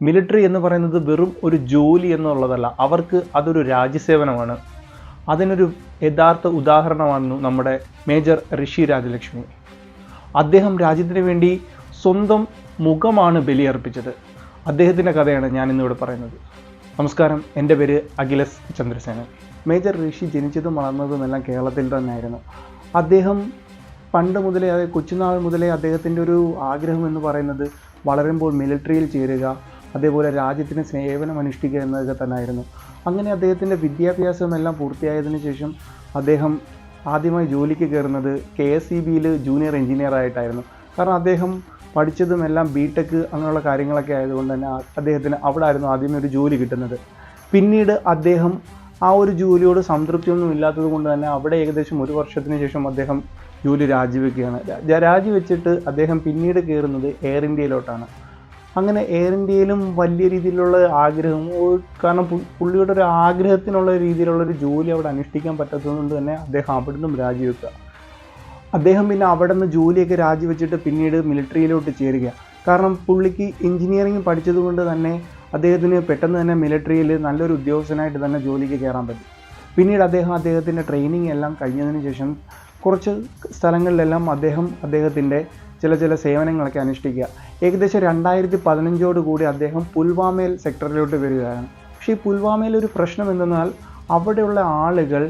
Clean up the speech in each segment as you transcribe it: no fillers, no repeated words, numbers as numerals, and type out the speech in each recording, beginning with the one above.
Military എന്ന് പറയുന്നത് വെറും ഒരു ജോലി എന്നുള്ളതല്ല, അവർക്ക് അതൊരു രാജ്യസേവനമാണ്. അതിനൊരു യഥാർത്ഥ ഉദാഹരണമാണ് നമ്മുടെ മേജർ ഋഷി രാജലക്ഷ്മി. അദ്ദേഹം രാജ്യത്തിന് വേണ്ടി സ്വന്തം മുഖമാണ് ബലിയർപ്പിച്ചത്. അദ്ദേഹത്തിൻ്റെ കഥയാണ് ഞാൻ ഇന്നിവിടെ പറയുന്നത്. നമസ്കാരം, എൻ്റെ പേര് അഖിലസ് ചന്ദ്രസേനൻ. മേജർ ഋഷി ജനിച്ചതും വളർന്നതുമെല്ലാം കേരളത്തിൽ തന്നെയായിരുന്നു. അദ്ദേഹം പണ്ട് മുതലേ, അതായത് കൊച്ചുനാൾ മുതലേ അദ്ദേഹത്തിൻ്റെ ഒരു ആഗ്രഹം എന്ന് പറയുന്നത് വളരുമ്പോൾ മിലിറ്ററിയിൽ ചേരുക, അതേപോലെ രാജ്യത്തിന് സേവനം അനുഷ്ഠിക്കുക എന്നതൊക്കെ തന്നെയായിരുന്നു. അങ്ങനെ അദ്ദേഹത്തിൻ്റെ വിദ്യാഭ്യാസമെല്ലാം പൂർത്തിയായതിനു ശേഷം അദ്ദേഹം ആദ്യമായി ജോലിക്ക് കയറുന്നത് KSEBയിൽ ജൂനിയർ എഞ്ചിനീയർ ആയിട്ടായിരുന്നു. കാരണം അദ്ദേഹം പഠിച്ചതുമെല്ലാം BTech അങ്ങനെയുള്ള കാര്യങ്ങളൊക്കെ ആയതുകൊണ്ട് തന്നെ അദ്ദേഹത്തിന് അവിടെ ആയിരുന്നു ആദ്യമേ ഒരു ജോലി കിട്ടുന്നത്. പിന്നീട് അദ്ദേഹം ആ ഒരു ജോലിയോട് സംതൃപ്തിയൊന്നും ഇല്ലാത്തത് കൊണ്ട് തന്നെ അവിടെ ഏകദേശം 1 വർഷത്തിന് ശേഷം അദ്ദേഹം ജോലി രാജിവെക്കുകയാണ്. രാജിവെച്ചിട്ട് അദ്ദേഹം പിന്നീട് കയറുന്നത് എയർ ഇന്ത്യയിലോട്ടാണ്. അങ്ങനെ എയർ ഇന്ത്യയിലും വലിയ രീതിയിലുള്ള ആഗ്രഹം, കാരണം പുള്ളിയുടെ ഒരു ആഗ്രഹത്തിനുള്ള രീതിയിലുള്ളൊരു ജോലി അവിടെ അനുഷ്ഠിക്കാൻ പറ്റാത്തതുകൊണ്ട് തന്നെ അദ്ദേഹം അവിടെ നിന്നും രാജിവെക്കുക. അദ്ദേഹം പിന്നെ അവിടെ നിന്ന് ജോലിയൊക്കെ രാജിവെച്ചിട്ട് പിന്നീട് മിലിറ്ററിയിലോട്ട് ചേരുക. കാരണം പുള്ളിക്ക് എഞ്ചിനീയറിംഗ് പഠിച്ചതുകൊണ്ട് തന്നെ അദ്ദേഹത്തിന് പെട്ടെന്ന് തന്നെ മിലിറ്ററിയിൽ നല്ലൊരു ഉദ്യോഗസ്ഥനായിട്ട് തന്നെ ജോലിക്ക് കയറാൻ പറ്റും. പിന്നീട് അദ്ദേഹത്തിൻ്റെ ട്രെയിനിങ് എല്ലാം കഴിഞ്ഞതിന് ശേഷം കുറച്ച് സ്ഥലങ്ങളിലെല്ലാം അദ്ദേഹത്തിൻ്റെ ചില സേവനങ്ങളൊക്കെ അനുഷ്ഠിക്കുക. ഏകദേശം 2015 കൂടി അദ്ദേഹം പുൽവാമയിൽ സെക്ടറിലോട്ട് വരികയാണ്. പക്ഷേ ഈ പുൽവാമയിൽ ഒരു പ്രശ്നം എന്തെന്നാൽ അവിടെയുള്ള ആളുകൾ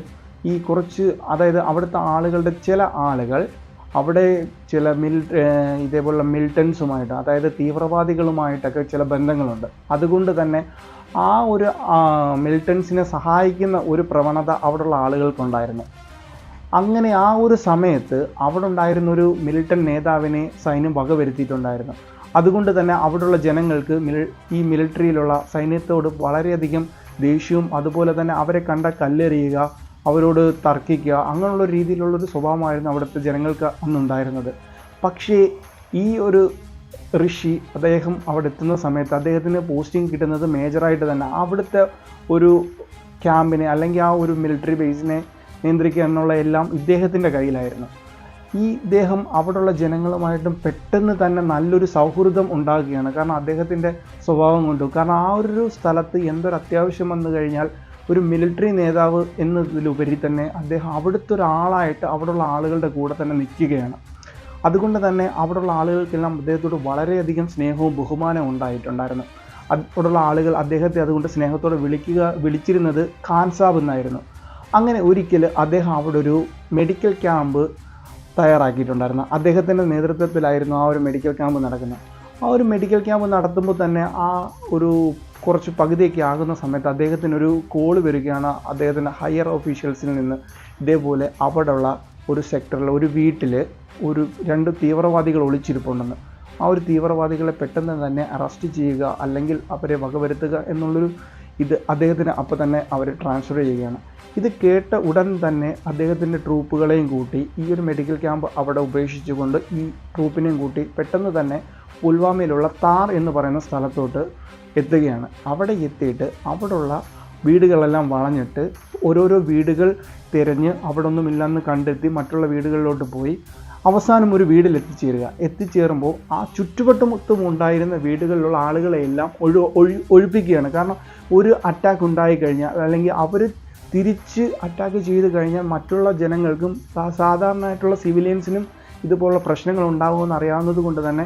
അതായത് അവിടുത്തെ ആളുകളുടെ ചില ആളുകൾ അവിടെ ചില ഇതേപോലുള്ള മിലിറ്റൻസുമായിട്ട്, അതായത് തീവ്രവാദികളുമായിട്ടൊക്കെ ചില ബന്ധങ്ങളുണ്ട്. അതുകൊണ്ട് തന്നെ ആ ഒരു മിലിറ്റൻസിനെ സഹായിക്കുന്ന ഒരു പ്രവണത അവിടെയുള്ള ആളുകൾക്കുണ്ടായിരുന്നു. അങ്ങനെ ആ ഒരു സമയത്ത് അവിടെ ഉണ്ടായിരുന്ന ഒരു മിലിറ്റൻ നേതാവിനെ സൈന്യം വകവരുത്തിയിട്ടുണ്ടായിരുന്നു. അതുകൊണ്ട് തന്നെ അവിടെയുള്ള ജനങ്ങൾക്ക് ഈ മിലിറ്ററിയിലുള്ള സൈന്യത്തോട് വളരെയധികം ദേഷ്യവും, അതുപോലെ തന്നെ അവരെ കണ്ട കല്ലെറിയുക, അവരോട് തർക്കിക്കുക, അങ്ങനെയുള്ള രീതിയിലുള്ളൊരു സ്വഭാവമായിരുന്നു അവിടുത്തെ ജനങ്ങൾക്ക് അന്നുണ്ടായിരുന്നത്. പക്ഷേ ഈ ഒരു ഋഷി അദ്ദേഹം അവിടെ എത്തുന്ന സമയത്ത് അദ്ദേഹത്തിന് പോസ്റ്റിംഗ് കിട്ടുന്നത് മേജറായിട്ട് തന്നെ അവിടുത്തെ ഒരു ക്യാമ്പിനെ അല്ലെങ്കിൽ ആ ഒരു മിലിറ്ററി ബേസിനെ നിയന്ത്രിക്കുക എന്നുള്ള എല്ലാം ഇദ്ദേഹത്തിൻ്റെ കയ്യിലായിരുന്നു. ഇദ്ദേഹം അവിടെയുള്ള ജനങ്ങളുമായിട്ടും പെട്ടെന്ന് തന്നെ നല്ലൊരു സൗഹൃദം ഉണ്ടാകുകയാണ്. കാരണം അദ്ദേഹത്തിൻ്റെ സ്വഭാവം കൊണ്ടും, കാരണം ആ ഒരു സ്ഥലത്ത് എന്തൊരു അത്യാവശ്യം വന്നു കഴിഞ്ഞാൽ ഒരു മിലിറ്ററി നേതാവ് എന്നതിലുപരി തന്നെ അദ്ദേഹം അവിടുത്തെ ഒരാളായിട്ട് അവിടെയുള്ള ആളുകളുടെ കൂടെ തന്നെ നിൽക്കുകയാണ്. അതുകൊണ്ട് തന്നെ അവിടെയുള്ള ആളുകൾക്കെല്ലാം അദ്ദേഹത്തോട് വളരെയധികം സ്നേഹവും ബഹുമാനവും ഉണ്ടായിട്ടുണ്ടായിരുന്നു. അവിടെയുള്ള ആളുകൾ അദ്ദേഹത്തെ അതുകൊണ്ട് സ്നേഹത്തോടെ വിളിച്ചിരുന്നത് ഖാൻ സാബ് എന്നായിരുന്നു. അങ്ങനെ ഒരിക്കൽ അദ്ദേഹം അവിടെ ഒരു മെഡിക്കൽ ക്യാമ്പ് തയ്യാറാക്കിയിട്ടുണ്ടായിരുന്നു. അദ്ദേഹത്തിൻ്റെ നേതൃത്വത്തിലായിരുന്നു ആ ഒരു മെഡിക്കൽ ക്യാമ്പ് നടക്കുന്നത്. ആ ഒരു മെഡിക്കൽ ക്യാമ്പ് നടത്തുമ്പോൾ തന്നെ ആ ഒരു കുറച്ച് പകുതിയൊക്കെ ആകുന്ന സമയത്ത് അദ്ദേഹത്തിനൊരു കോള് വരികയാണ് അദ്ദേഹത്തിൻ്റെ ഹയർ ഓഫീഷ്യൽസിൽ നിന്ന്. ഇതേപോലെ അവിടെയുള്ള ഒരു സെക്ടറിൽ ഒരു വീട്ടിൽ 2 തീവ്രവാദികൾ ഒളിച്ചിരിപ്പുണ്ടെന്ന്. ആ ഒരു തീവ്രവാദികളെ പെട്ടെന്ന് തന്നെ അറസ്റ്റ് ചെയ്യുക, അല്ലെങ്കിൽ അവരെ വകവരുത്തുക എന്നുള്ളൊരു അദ്ദേഹത്തിന് അപ്പോൾ തന്നെ അവരെ ട്രാൻസ്ഫർ ചെയ്യുകയാണ്. ഇത് കേട്ട ഉടൻ തന്നെ അദ്ദേഹത്തിൻ്റെ ട്രൂപ്പുകളെയും കൂട്ടി ഈ ഒരു മെഡിക്കൽ ക്യാമ്പ് അവിടെ ഉപേക്ഷിച്ചുകൊണ്ട് ഈ ട്രൂപ്പിനെയും കൂട്ടി പെട്ടെന്ന് തന്നെ പുൽവാമയിലുള്ള താർ എന്ന് പറയുന്ന സ്ഥലത്തോട്ട് എത്തുകയാണ്. അവിടെ എത്തിയിട്ട് അവിടെയുള്ള വീടുകളെല്ലാം വളഞ്ഞിട്ട് ഓരോരോ വീടുകൾ തിരഞ്ഞ് അവിടെ ഒന്നുമില്ലെന്ന് കണ്ടെത്തി മറ്റുള്ള വീടുകളിലോട്ട് പോയി അവസാനം ഒരു വീട്ടിൽ എത്തിച്ചേരുമ്പോൾ ആ ചുറ്റുവട്ടമൊത്തും ഉണ്ടായിരുന്ന വീടുകളിലുള്ള ആളുകളെയെല്ലാം ഒഴിപ്പിക്കുകയാണ്. കാരണം ഒരു അറ്റാക്ക് ഉണ്ടായിക്കഴിഞ്ഞാൽ, അല്ലെങ്കിൽ അവർ തിരിച്ച് അറ്റാക്ക് ചെയ്ത് കഴിഞ്ഞാൽ മറ്റുള്ള ജനങ്ങൾക്കും സാധാരണയായിട്ടുള്ള സിവിലിയൻസിനും ഇതുപോലുള്ള പ്രശ്നങ്ങൾ ഉണ്ടാകുമെന്ന് അറിയാവുന്നത് കൊണ്ട് തന്നെ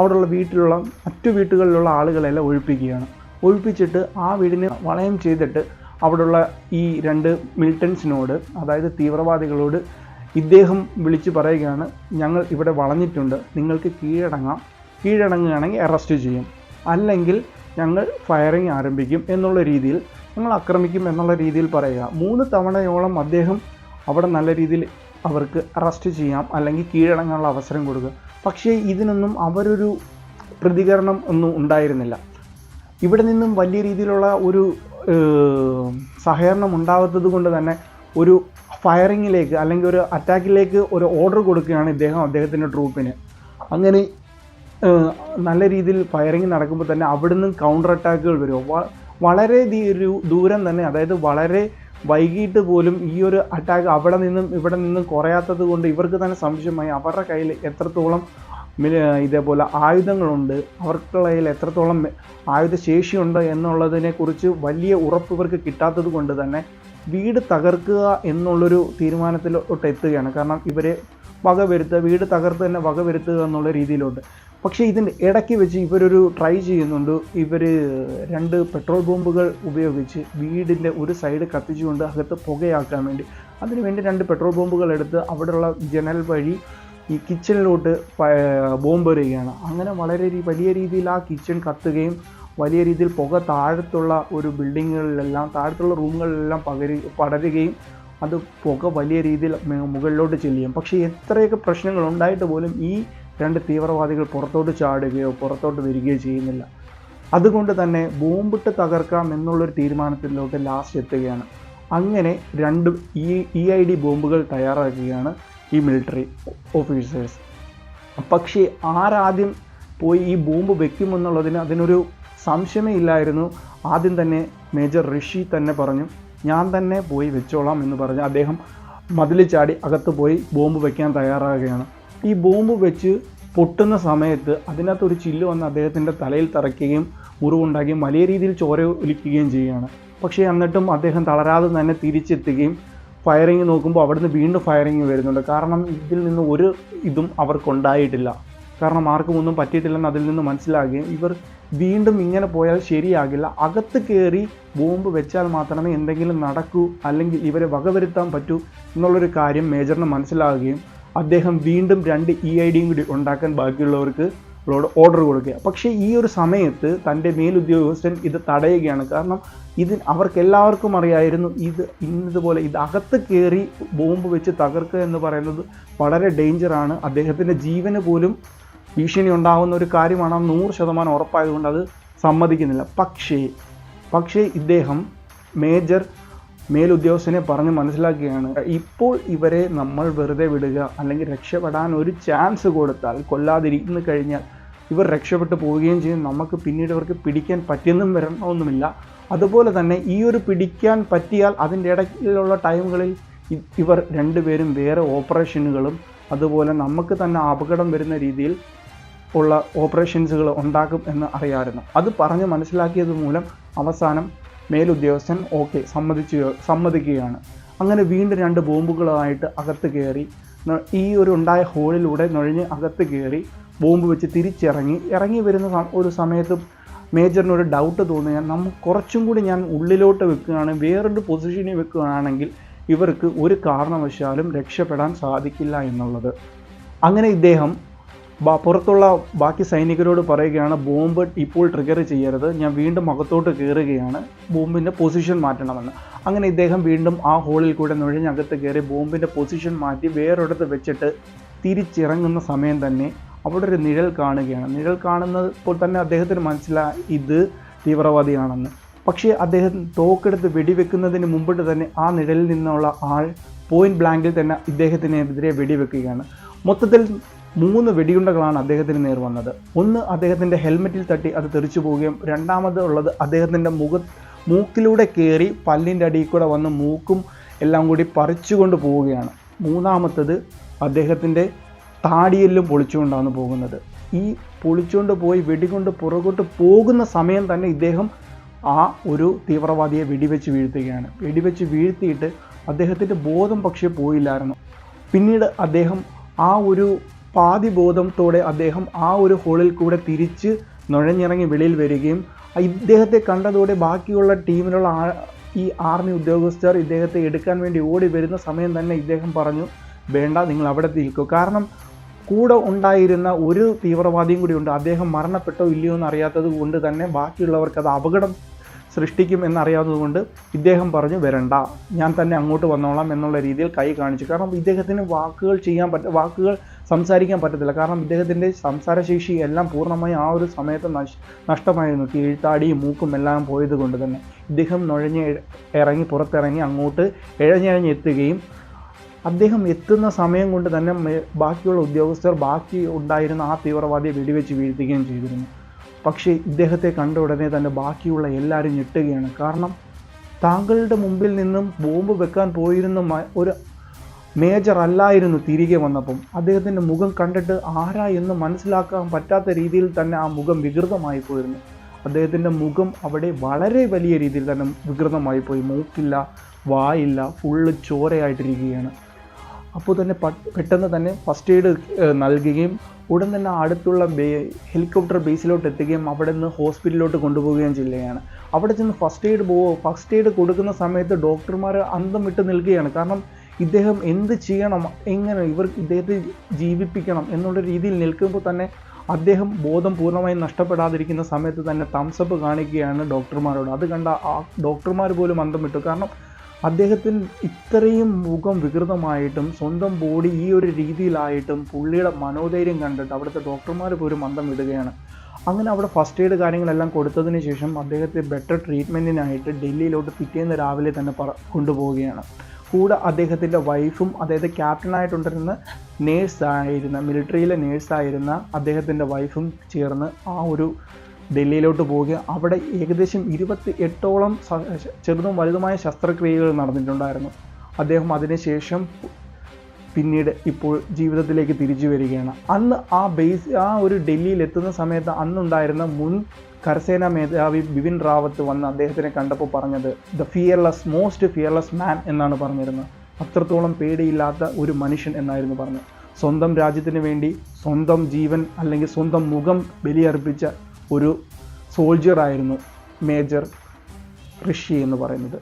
അവിടെയുള്ള മറ്റു വീട്ടുകളിലുള്ള ആളുകളെല്ലാം ഒഴിപ്പിച്ചിട്ട് ആ വീടിനെ വളയം ചെയ്തിട്ട് അവിടെയുള്ള ഈ 2 മിലിറ്റൻസിനോട്, അതായത് തീവ്രവാദികളോട് ഇദ്ദേഹം വിളിച്ച് പറയുകയാണ്, ഞങ്ങൾ ഇവിടെ വളഞ്ഞിട്ടുണ്ട്, നിങ്ങൾക്ക് കീഴടങ്ങുകയാണെങ്കിൽ അറസ്റ്റ് ചെയ്യും, അല്ലെങ്കിൽ ഞങ്ങൾ ഫയറിങ് ആരംഭിക്കും എന്നുള്ള രീതിയിൽ, ഞങ്ങൾ ആക്രമിക്കും എന്നുള്ള രീതിയിൽ പറയുക. 3 തവണയോളം അദ്ദേഹം അവിടെ നല്ല രീതിയിൽ അവർക്ക് അറസ്റ്റ് ചെയ്യാം അല്ലെങ്കിൽ കീഴടങ്ങാനുള്ള അവസരം കൊടുക്കുക. പക്ഷേ ഇതിനൊന്നും അവരൊരു പ്രതികരണം ഒന്നും ഉണ്ടായിരുന്നില്ല. ഇവിടെ നിന്നും വലിയ രീതിയിലുള്ള ഒരു സഹകരണം ഉണ്ടാകാത്തത് കൊണ്ട് തന്നെ ഒരു ഫയറിങ്ങിലേക്ക് അല്ലെങ്കിൽ ഒരു അറ്റാക്കിലേക്ക് ഒരു ഓർഡർ കൊടുക്കുകയാണ് അദ്ദേഹത്തിൻ്റെ ട്രൂപ്പിന്. അങ്ങനെ നല്ല രീതിയിൽ ഫയറിങ് നടക്കുമ്പോൾ തന്നെ അവിടുന്ന് കൗണ്ടർ അറ്റാക്കുകൾ വരും. വളരെ ദൂരം തന്നെ, അതായത് വളരെ വൈകിട്ട് പോലും ഈ ഒരു അറ്റാക്ക് അവിടെ നിന്നും ഇവിടെ നിന്നും കുറയാത്തത് കൊണ്ട് ഇവർക്ക് തന്നെ സംശയമായി അവരുടെ കയ്യിൽ എത്രത്തോളം ഇതേപോലെ ആയുധങ്ങളുണ്ട്, അവർക്കുള്ള കയ്യിൽ എത്രത്തോളം ആയുധശേഷിയുണ്ട് എന്നുള്ളതിനെക്കുറിച്ച് വലിയ ഉറപ്പ് ഇവർക്ക് കിട്ടാത്തത് കൊണ്ട് തന്നെ വീട് തകർക്കുക എന്നുള്ളൊരു തീരുമാനത്തിലോട്ട് എത്തുകയാണ്. കാരണം ഇവരെ വകവരുത്തുക, വീട് തകർത്ത് തന്നെ വകവരുത്തുക എന്നുള്ള രീതിയിലോട്ട്. പക്ഷേ ഇതിൻ്റെ ഇടയ്ക്ക് വെച്ച് ഇവരൊരു ട്രൈ ചെയ്യുന്നുണ്ട്. ഇവർ 2 പെട്രോൾ ബോംബുകൾ ഉപയോഗിച്ച് വീടിൻ്റെ ഒരു സൈഡ് കത്തിച്ചുകൊണ്ട് അകത്ത് പുകയാക്കാൻ വേണ്ടി, അതിനുവേണ്ടി 2 പെട്രോൾ ബോംബുകൾ എടുത്ത് അവിടെയുള്ള ജനൽ വഴി ഈ കിച്ചണിലോട്ട് ബോംബ് എറിയുകയാണ്. അങ്ങനെ വളരെ വലിയ രീതിയിൽ ആ കിച്ചൺ കത്തുകയും വലിയ രീതിയിൽ പുക താഴത്തുള്ള ഒരു ബിൽഡിങ്ങുകളിലെല്ലാം, താഴത്തുള്ള റൂമുകളിലെല്ലാം പടരുകയും അത് പുക വലിയ രീതിയിൽ മുകളിലോട്ട് ചെല്ലുകയും. പക്ഷേ എത്രയൊക്കെ പ്രശ്നങ്ങൾ ഉണ്ടായിട്ട് പോലും ഈ 2 തീവ്രവാദികൾ പുറത്തോട്ട് ചാടുകയോ പുറത്തോട്ട് വരികയോ ചെയ്യുന്നില്ല. അതുകൊണ്ട് തന്നെ ബോംബിട്ട് തകർക്കാം എന്നുള്ളൊരു തീരുമാനത്തിലോട്ട് ലാസ്റ്റ് എത്തുകയാണ്. അങ്ങനെ 2 EID ബോംബുകൾ തയ്യാറാക്കുകയാണ് ഈ മിലിറ്ററി ഓഫീസേഴ്സ്. പക്ഷേ ആരാദ്യം പോയി ഈ ബോംബ് വെക്കുമെന്നുള്ളതിന് അതിനൊരു സംശയമേ ഇല്ലായിരുന്നു. ആദ്യം തന്നെ മേജർ ഋഷി തന്നെ പറഞ്ഞു, ഞാൻ തന്നെ പോയി വെച്ചോളാം എന്ന് പറഞ്ഞ് അദ്ദേഹം മതിൽ ചാടി അകത്ത് പോയി ബോംബ് വെക്കാൻ തയ്യാറാകുകയാണ്. ഈ ബോംബ് വെച്ച് പൊട്ടുന്ന സമയത്ത് അതിനകത്തൊരു ചില്ല് വന്ന് അദ്ദേഹത്തിൻ്റെ തലയിൽ തറയ്ക്കുകയും മുറിവുണ്ടാക്കുകയും വലിയ രീതിയിൽ ചോര ഒലിക്കുകയും ചെയ്യുകയാണ്. പക്ഷേ എന്നിട്ടും അദ്ദേഹം തളരാതെ തന്നെ തിരിച്ചെത്തുകയും ഫയറിങ് നോക്കുമ്പോൾ അവിടുന്ന് വീണ്ടും ഫയറിങ് വരുന്നുണ്ട്. കാരണം ഇതിൽ നിന്ന് ഒരു ഇതും അവർക്കുണ്ടായിട്ടില്ല. കാരണം ആർക്കും ഒന്നും പറ്റിയിട്ടില്ലെന്ന് അതിൽ നിന്ന് മനസ്സിലാകുകയും ഇവർ വീണ്ടും ഇങ്ങനെ പോയാൽ ശരിയാകില്ല, അകത്ത് കയറി ബോംബ് വെച്ചാൽ മാത്രമേ എന്തെങ്കിലും നടക്കൂ, അല്ലെങ്കിൽ ഇവരെ വകവരുത്താൻ പറ്റൂ എന്നുള്ളൊരു കാര്യം മേജറിന് മനസ്സിലാകുകയും അദ്ദേഹം വീണ്ടും 2 EIDയും കൂടി ഉണ്ടാക്കാൻ ബാക്കിയുള്ളവർക്ക് ഓർഡർ കൊടുക്കുക. പക്ഷേ ഈ ഒരു സമയത്ത് തൻ്റെ മേലുദ്യോഗസ്ഥൻ ഇത് തടയുകയാണ്. കാരണം അവർക്കെല്ലാവർക്കും അറിയായിരുന്നു ഇന്നതുപോലെ ഇത് അകത്ത് കയറി ബോംബ് വെച്ച് തകർക്കുക എന്ന് പറയുന്നത് വളരെ ഡേഞ്ചറാണ്, അദ്ദേഹത്തിൻ്റെ ജീവന് പോലും ഭീഷണി ഉണ്ടാകുന്ന ഒരു കാര്യമാണ്, 100% ഉറപ്പായതുകൊണ്ട് അത് സമ്മതിക്കുന്നില്ല. പക്ഷേ ഇദ്ദേഹം മേലുദ്യോഗസ്ഥനെ പറഞ്ഞ് മനസ്സിലാക്കുകയാണ്, ഇപ്പോൾ ഇവരെ നമ്മൾ വെറുതെ വിടുക അല്ലെങ്കിൽ രക്ഷപ്പെടാൻ ഒരു ചാൻസ് കൊടുത്താൽ, കൊല്ലാതിരിക്കുന്നു കഴിഞ്ഞാൽ ഇവർ രക്ഷപ്പെട്ടു പോവുകയും ചെയ്യും, നമുക്ക് പിന്നീട് ഇവർക്ക് പിടിക്കാൻ പറ്റിയെന്നും വരണമെന്നുമില്ല. അതുപോലെ തന്നെ ഈ ഒരു പിടിക്കാൻ പറ്റിയാൽ അതിൻ്റെ ഇടയ്ക്കുള്ള ടൈമുകളിൽ ഇവർ 2 പേരും വേറെ ഓപ്പറേഷനുകളും അതുപോലെ നമുക്ക് തന്നെ അപകടം വരുന്ന രീതിയിൽ ഉള്ള ഓപ്പറേഷൻസുകൾ ഉണ്ടാക്കും എന്ന് അറിയാമായിരുന്നു. അത് പറഞ്ഞ് മനസ്സിലാക്കിയത് മൂലം അവസാനം മേലുദ്യോഗസ്ഥൻ ഓക്കെ സമ്മതിക്കുകയാണ്. അങ്ങനെ വീണ്ടും 2 ബോംബുകളായിട്ട് അകത്ത് കയറി ഈ ഒരു ഉണ്ടായ ഹോളിലൂടെ നുഴഞ്ഞ് അകത്ത് കയറി ബോംബ് വെച്ച് ഇറങ്ങി വരുന്ന ഒരു സമയത്ത് മേജറിനൊരു ഡൗട്ട് തോന്നുകയാണ്, കുറച്ചും കൂടി ഞാൻ ഉള്ളിലോട്ട് വെക്കുകയാണ്, വേറൊരു പൊസിഷനിൽ വെക്കുകയാണെങ്കിൽ ഇവർക്ക് ഒരു കാരണവശാലും രക്ഷപ്പെടാൻ സാധിക്കില്ല എന്നുള്ളത്. അങ്ങനെ ഇദ്ദേഹം പുറത്തുള്ള ബാക്കി സൈനികരോട് പറയുകയാണ്, ബോംബ് ഇപ്പോൾ ട്രിഗർ ചെയ്യരുത്, ഞാൻ വീണ്ടും അകത്തോട്ട് കയറുകയാണ്, ബോംബിൻ്റെ പൊസിഷൻ മാറ്റണമെന്ന്. അങ്ങനെ ഇദ്ദേഹം വീണ്ടും ആ ഹോളിൽ കൂടെ നുഴഞ്ഞകത്ത് കയറി ബോംബിൻ്റെ പൊസിഷൻ മാറ്റി വേറൊരിടത്ത് വെച്ചിട്ട് തിരിച്ചിറങ്ങുന്ന സമയം തന്നെ അവിടെ ഒരു നിഴൽ കാണുകയാണ്. നിഴൽ കാണുന്നപ്പോൾ തന്നെ അദ്ദേഹത്തിന് മനസ്സിലായി ഇത് തീവ്രവാദിയാണെന്ന്. പക്ഷേ അദ്ദേഹം തോക്കെടുത്ത് വെടിവെക്കുന്നതിന് മുമ്പിട്ട് തന്നെ ആ നിഴലിൽ നിന്നുള്ള ആൾ പോയിന്റ് ബ്ലാങ്കിൽ തന്നെ ഇദ്ദേഹത്തിനെതിരെ വെടിവെക്കുകയാണ്. മൊത്തത്തിൽ 3 വെടിയുണ്ടകളാണ് അദ്ദേഹത്തിന് നേർ വന്നത്. ഒന്ന് അദ്ദേഹത്തിൻ്റെ ഹെൽമെറ്റിൽ തട്ടി അത് തെറിച്ചു പോവുകയും, രണ്ടാമത് ഉള്ളത് അദ്ദേഹത്തിൻ്റെ മൂക്കിലൂടെ കയറി പല്ലിൻ്റെ അടിയിൽ കൂടെ വന്ന് മൂക്കും എല്ലാം കൂടി പറിച്ചുകൊണ്ട് പോവുകയാണ്. മൂന്നാമത്തത് അദ്ദേഹത്തിൻ്റെ താടിയെല്ലാം പൊളിച്ചുകൊണ്ടാണ് പോകുന്നത്. ഈ പൊളിച്ചുകൊണ്ട് പോയി വെടികൊണ്ട് പുറകോട്ട് പോകുന്ന സമയം തന്നെ ഇദ്ദേഹം ആ ഒരു തീവ്രവാദിയെ വെടിവെച്ച് വീഴ്ത്തുകയാണ്. വെടിവെച്ച് വീഴ്ത്തിയിട്ട് അദ്ദേഹത്തിൻ്റെ ബോധം പക്ഷേ പോയില്ലായിരുന്നു. പിന്നീട് അദ്ദേഹം ആ ഒരു പാതി ബോധത്തോടെ അദ്ദേഹം ആ ഒരു ഹോളിൽ കൂടെ തിരിച്ച് നുഴഞ്ഞിറങ്ങി വെളിയിൽ വരികയും ഇദ്ദേഹത്തെ കണ്ടതോടെ ബാക്കിയുള്ള ടീമിലുള്ള ഈ ആർമി ഉദ്യോഗസ്ഥർ ഇദ്ദേഹത്തെ എടുക്കാൻ വേണ്ടി ഓടി വരുന്ന സമയം തന്നെ ഇദ്ദേഹം പറഞ്ഞു, വേണ്ട, നിങ്ങൾ അവിടെ നിൽക്കൂ. കാരണം കൂടെ ഉണ്ടായിരുന്ന ഒരു തീവ്രവാദിയും കൂടി ഉണ്ട്, അദ്ദേഹം മരണപ്പെട്ടോ ഇല്ലയോ എന്ന് അറിയാത്തത് കൊണ്ട് തന്നെ ബാക്കിയുള്ളവർക്ക് അത് അപകടം സൃഷ്ടിക്കും എന്നറിയാവുന്നതുകൊണ്ട് ഇദ്ദേഹം പറഞ്ഞു, വരണ്ട, ഞാൻ തന്നെ അങ്ങോട്ട് വന്നോളാം എന്നുള്ള രീതിയിൽ കൈ കാണിച്ചു. കാരണം ഇദ്ദേഹത്തിന് വാക്കുകൾ സംസാരിക്കാൻ പറ്റത്തില്ല. കാരണം ഇദ്ദേഹത്തിൻ്റെ സംസാരശേഷി എല്ലാം പൂർണ്ണമായി ആ ഒരു സമയത്ത് നഷ്ടമായിരുന്നു. കീഴ്ത്താടിയും മൂക്കും എല്ലാം പോയത് കൊണ്ട് തന്നെ ഇദ്ദേഹം പുറത്തിറങ്ങി അങ്ങോട്ട് എത്തുകയും അദ്ദേഹം എത്തുന്ന സമയം കൊണ്ട് തന്നെ ബാക്കിയുള്ള ഉദ്യോഗസ്ഥർ ബാക്കി ഉണ്ടായിരുന്ന ആ തീവ്രവാദിയെ വെടിവെച്ച് വീഴ്ത്തുകയും ചെയ്തിരുന്നു. പക്ഷേ ഇദ്ദേഹത്തെ കണ്ട ഉടനെ തന്നെ ബാക്കിയുള്ള എല്ലാവരും ഞെട്ടുകയാണ്. കാരണം താങ്കളുടെ മുമ്പിൽ നിന്നും ബോംബ് വെക്കാൻ പോയിരുന്ന മേജർ അല്ലായിരുന്നു തിരികെ വന്നപ്പം. അദ്ദേഹത്തിൻ്റെ മുഖം കണ്ടിട്ട് ആരാ എന്ന് മനസ്സിലാക്കാൻ പറ്റാത്ത രീതിയിൽ തന്നെ ആ മുഖം വികൃതമായി പോയിരുന്നു. അദ്ദേഹത്തിൻ്റെ മുഖം അവിടെ വളരെ വലിയ രീതിയിൽ തന്നെ വികൃതമായി പോയി. മൂക്കില്ല, വായില്ല, ഫുള്ള് ചോരയായിട്ടിരിക്കുകയാണ്. അപ്പോൾ തന്നെ പെട്ടെന്ന് തന്നെ ഫസ്റ്റ് എയ്ഡ് നൽകുകയും ഉടൻ തന്നെ അടുത്തുള്ള ഹെലികോപ്റ്റർ ബേസിലോട്ട് എത്തുകയും അവിടെ നിന്ന് ഹോസ്പിറ്റലിലോട്ട് കൊണ്ടുപോവുകയും ചെയ്യുകയാണ്. അവിടെ ചെന്ന് ഫസ്റ്റ് എയ്ഡ് കൊടുക്കുന്ന സമയത്ത് ഡോക്ടർമാർ അന്തം വിട്ട് നിൽക്കുകയാണ്. കാരണം ഇദ്ദേഹം എന്ത് ചെയ്യണം, എങ്ങനെ ഇദ്ദേഹത്തെ ജീവിപ്പിക്കണം എന്നുള്ള രീതിയിൽ നിൽക്കുമ്പോൾ തന്നെ അദ്ദേഹം ബോധം പൂർണ്ണമായും നഷ്ടപ്പെടാതിരിക്കുന്ന സമയത്ത് തന്നെ തംസപ്പ് കാണിക്കുകയാണ് ഡോക്ടർമാരോട്. അത് കണ്ട ആ ഡോക്ടർമാർ പോലും അന്തം വിട്ടു. കാരണം അദ്ദേഹത്തിന് ഇത്രയും മുഖം വികൃതമായിട്ടും സ്വന്തം ബോഡി ഈ ഒരു രീതിയിലായിട്ടും പുള്ളിയുടെ മനോധൈര്യം കണ്ടിട്ട് അവിടുത്തെ ഡോക്ടർമാർ പോലും അന്തം വിടുകയാണ്. അങ്ങനെ അവിടെ ഫസ്റ്റ് എയ്ഡ് കാര്യങ്ങളെല്ലാം കൊടുത്തതിന് ശേഷം അദ്ദേഹത്തെ ബെറ്റർ ട്രീറ്റ്മെൻറ്റിനായിട്ട് ഡൽഹിയിലോട്ട് പിറ്റേന്ന് രാവിലെ തന്നെ കൊണ്ടുപോവുകയാണ്. കൂടെ അദ്ദേഹത്തിൻ്റെ വൈഫും അദ്ദേഹത്തെ ക്യാപ്റ്റനായിട്ടുണ്ടിരുന്ന മിലിറ്ററിയിലെ നേഴ്സായിരുന്ന അദ്ദേഹത്തിൻ്റെ വൈഫും ചേർന്ന് ആ ഒരു ഡൽഹിയിലോട്ട് പോവുക. അവിടെ ഏകദേശം 28ഓളം ചെറുതും വലുതുമായ ശസ്ത്രക്രിയകൾ നടന്നിട്ടുണ്ടായിരുന്നു. അദ്ദേഹം അതിനുശേഷം പിന്നീട് ഇപ്പോൾ ജീവിതത്തിലേക്ക് തിരിച്ചു വരികയാണ്. അന്ന് ആ ഒരു ഡൽഹിയിൽ എത്തുന്ന സമയത്ത് അന്നുണ്ടായിരുന്ന മുൻ കരസേനാ മേധാവി ബിപിൻ റാവത്ത് വന്ന് അദ്ദേഹത്തിനെ കണ്ടപ്പോൾ പറഞ്ഞത് മോസ്റ്റ് ഫിയർലെസ് മാൻ എന്നാണ് പറഞ്ഞിരുന്നത്. അത്രത്തോളം പേടിയില്ലാത്ത ഒരു മനുഷ്യൻ എന്നായിരുന്നു പറഞ്ഞത്. സ്വന്തം രാജ്യത്തിന് വേണ്ടി സ്വന്തം ജീവൻ അല്ലെങ്കിൽ സ്വന്തം മുഖം ബലിയർപ്പിച്ച ഒരു സോൾജിയറായിരുന്നു മേജർ ഋഷി എന്ന് പറയുന്നത്.